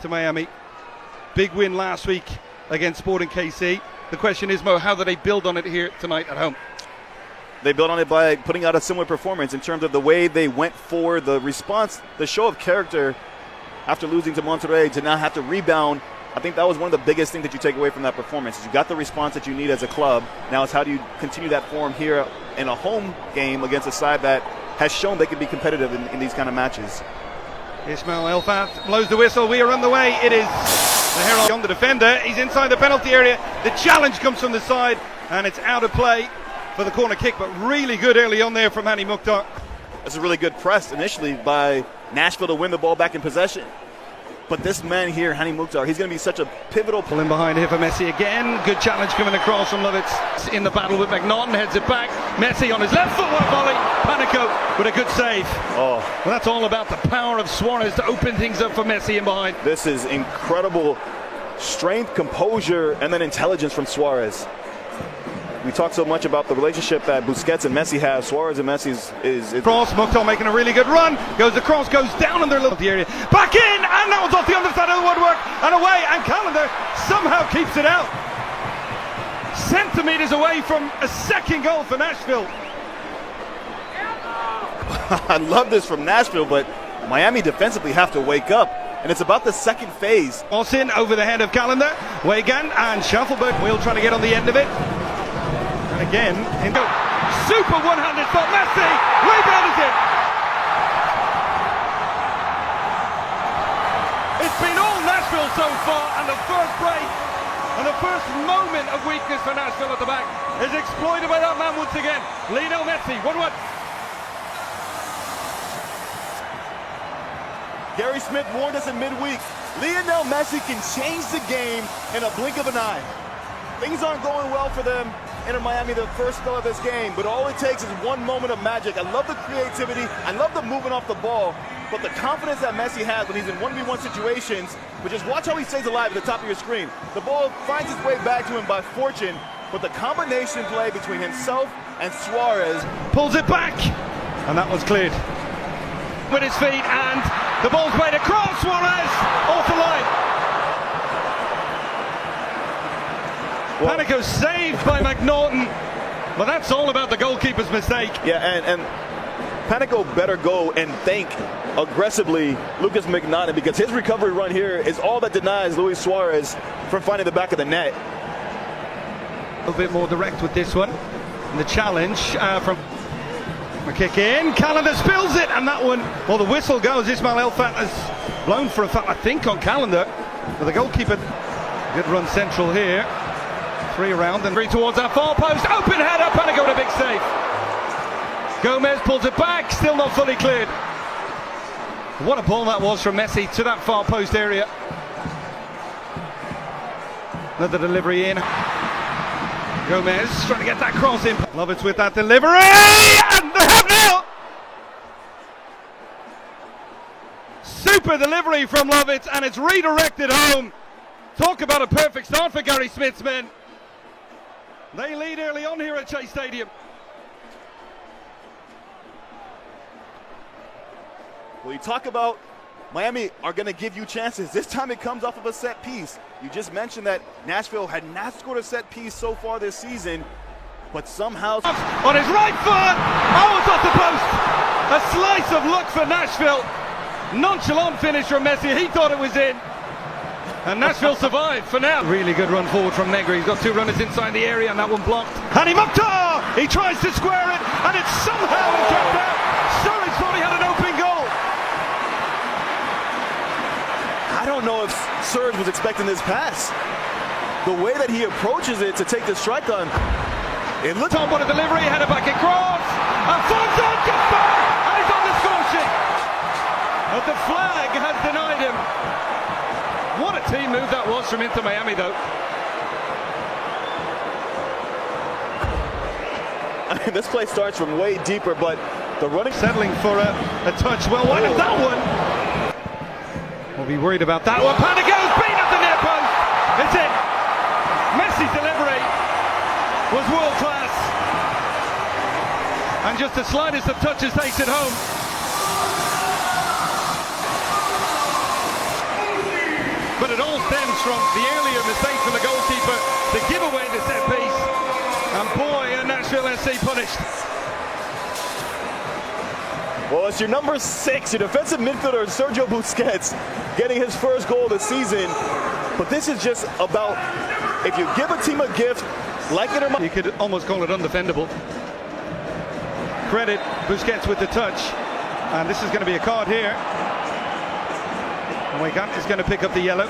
To Miami. Big win last week against Sporting KC. The question is, Mo, how do they build on it here tonight at home? They built on it by putting out a similar performance in terms of the way they went for the response, the show of character after losing to Monterrey to not have to rebound. I think that was one of the biggest things that you take away from that performance. Is you got the response that you need as a club. Now it's how do you continue that form here in a home game against a side that has shown they can be competitive in these kind of matches. Ismail Elfat blows the whistle. We are on the way. It is the Herald on the defender. He's inside the penalty area. The challenge comes from the side, and it's out of play for the corner kick, but really good early on there from Hani Mukhtar. That's a really good press initially by Nashville to win the ball back in possession. But this man here, Hani Mukhtar, he's going to be such a pivotal. Pulling behind here for Messi again. Good challenge coming across from Lovitz. In the battle with McNaughton, heads it back. Messi on his left foot, what a volley. Panico with a good save. Oh, well, that's all about the power of Suarez to open things up for Messi in behind. This is incredible strength, composure, and then intelligence from Suarez. We talk so much about the relationship that Busquets and Messi have. Suarez and Messi is cross. Mukhtar making a really good run. Goes across, goes down in their little area. Back in, and that was off the underside of the woodwork and away. And Callender somehow keeps it out. Centimeters away from a second goal for Nashville. I love this from Nashville, but Miami defensively have to wake up. And it's about the second phase. Austin over the head of Callender. Weigand and Shuffleberg. Wheel trying to get on the end of it. And again, super one-handed shot. Messi rebounded it. It's been all Nashville so far, and the first break and the first moment of weakness for Nashville at the back is exploited by that man once again. LIONEL Messi, 1-1. Gary Smith warned us in midweek. LIONEL Messi can change the game in a blink of an eye. Things aren't going well for them in Miami the first spell of this game, but all it takes is one moment of magic. I love the creativity. I love the moving off the ball, but the confidence that Messi has when he's in 1v1 situations, but just watch how he stays alive at the top of your screen. The ball finds its way back to him by fortune, but the combination play between himself and Suarez. Pulls it back, and that was cleared. With his feet, and the ball's played across. Suarez off the line. Panico saved by McNaughton, but that's all about the goalkeeper's mistake. Yeah, and Panico better go and thank aggressively Lucas McNaughton, because his recovery run here is all that denies Luis Suarez from finding the back of the net. A little bit more direct with this one. And the challenge from a kick in. Callender spills it, and that one, well, the whistle goes. Ismail Elfat has blown for a foul, I think, on Callender. But the goalkeeper, good run central here. Three around and three towards that far post. Open header, Panico with a big save. Gomez pulls it back, still not fully cleared. What a ball that was from Messi to that far post area. Another delivery in. Gomez trying to get that cross in. Lovitz with that delivery, and they have now. Super delivery from Lovitz, and it's redirected home. Talk about a perfect start for Gary Smith's men. They lead early on here at Chase Stadium. Well, you talk about Miami are going to give you chances. This time it comes off of a set piece. You just mentioned that Nashville had not scored a set piece so far this season, but somehow on his right foot. Oh, it's off the post. A slice of luck for Nashville. Nonchalant finish from Messi. He thought it was in. And Nashville survived for now. Really good run forward from Negri. He's got two runners inside the area, and that one blocked. Hani Mukhtar! He tries to square it, and it's somehow kept out. Surridge thought he had an open goal. I don't know if Surridge was expecting this pass. The way that he approaches it to take the strike on, it looks on. What a delivery, header back across. Alfonso gets back, and he's on the score sheet. But the flag has denied him. What a team move that was from Inter Miami, though. I mean, this play starts from way deeper, but the running... Settling for a touch. Well, why not that one? We'll be worried about that one. Panico's beat at the near post. It's it. Messi's delivery was world class. And just the slightest of touches takes it home. but it all stems from the earlier mistake from the goalkeeper to give away the set piece. And boy, are Nashville SC punished. Well, it's your number 6, your defensive midfielder, Sergio Busquets, getting his first goal of the season. But this is just about, if you give a team a gift, like Inter Miami, you could almost call it undefendable. Credit Busquets with the touch. And this is going to be a card here. Whitecaps is going to pick up the yellow.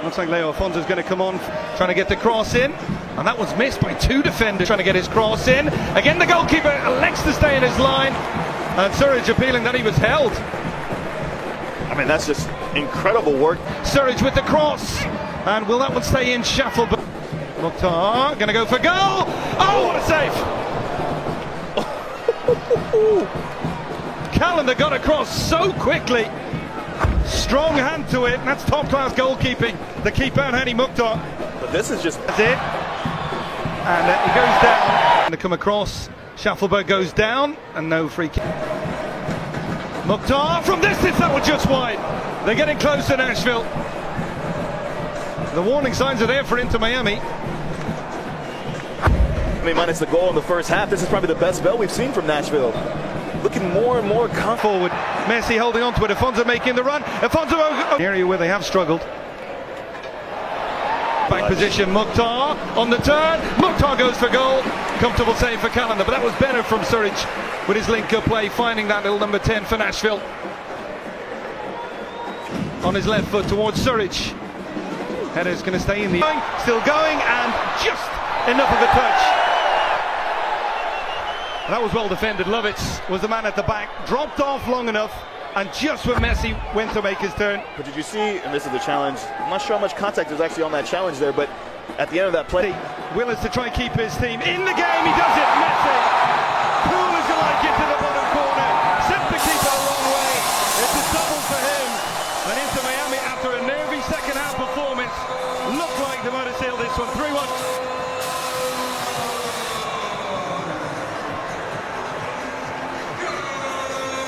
Looks like Leo Afonso is going to come on, trying to get the cross in. And that was missed by 2 defenders trying to get his cross in. Again, the goalkeeper elects to stay in his line. And Surridge appealing that he was held. I mean, that's just incredible work. Surridge with the cross. And will that one stay in? Shuffle. Mokhtar going to go for goal. Oh, what a save! Calendar got across so quickly. Strong hand to it. And that's top-class goalkeeping. The keeper, Hani Mokhtar. But this is just... That's it. And he goes down. Going to come across. Schaffelberg goes down. And no free kick. Mokhtar from distance, that was just wide. They're getting close to Nashville. The warning signs are there for Inter Miami. I mean, minus the goal in the first half, this is probably the best bell we've seen from Nashville. Looking more and more forward. Messi holding on to it. Afonso making the run. Afonso, area where they have struggled. Back position, Mokhtar on the turn. Mokhtar goes for goal. Comfortable save for Calendar, but that was better from Surridge with his link-up play, finding that little number 10 for Nashville. On his left foot towards Surridge. Header's going to stay in the... Still going, and just enough of a touch. That was well defended. Lovitz was the man at the back, dropped off long enough, and just when Messi went to make his turn. But did you see, and this is the challenge, I'm not sure how much contact was actually on that challenge there, but at the end of that play... Willis to try and keep his team in the game, he does it, Messi! Cool as you like, into the bottom corner, sent the keeper the wrong way. It's a double for him, and Inter Miami, after a nervy second half performance, looked like they might have sealed this one, 3-1.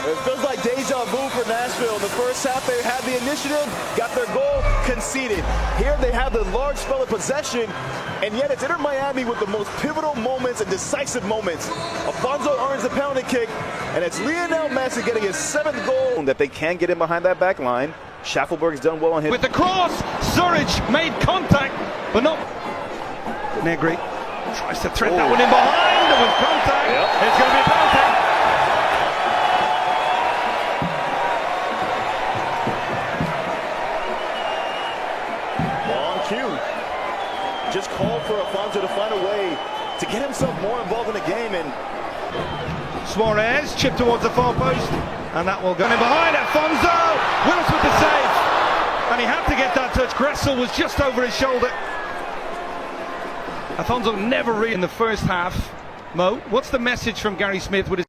It feels like deja vu for Nashville. In the first half, they had the initiative, got their goal, conceded. Here they have the large spell of possession, and yet it's Inter Miami with the most pivotal moments and decisive moments. Afonso earns the penalty kick, and it's Lionel Messi getting his 7th goal. That they can get in behind that back line. Schaffelberg's done well on his... With the cross, Surridge made contact, but not... Negri tries to thread that one in behind, there was contact. Yep. It's going to be a penalty. Just called for Afonso to find a way to get himself more involved in the game. And Suarez chipped towards the far post, and that will go in behind. Afonso, Willis with the save, and he had to get that touch. Gressel was just over his shoulder. Afonso never really in the first half. Mo, what's the message from Gary Smith with his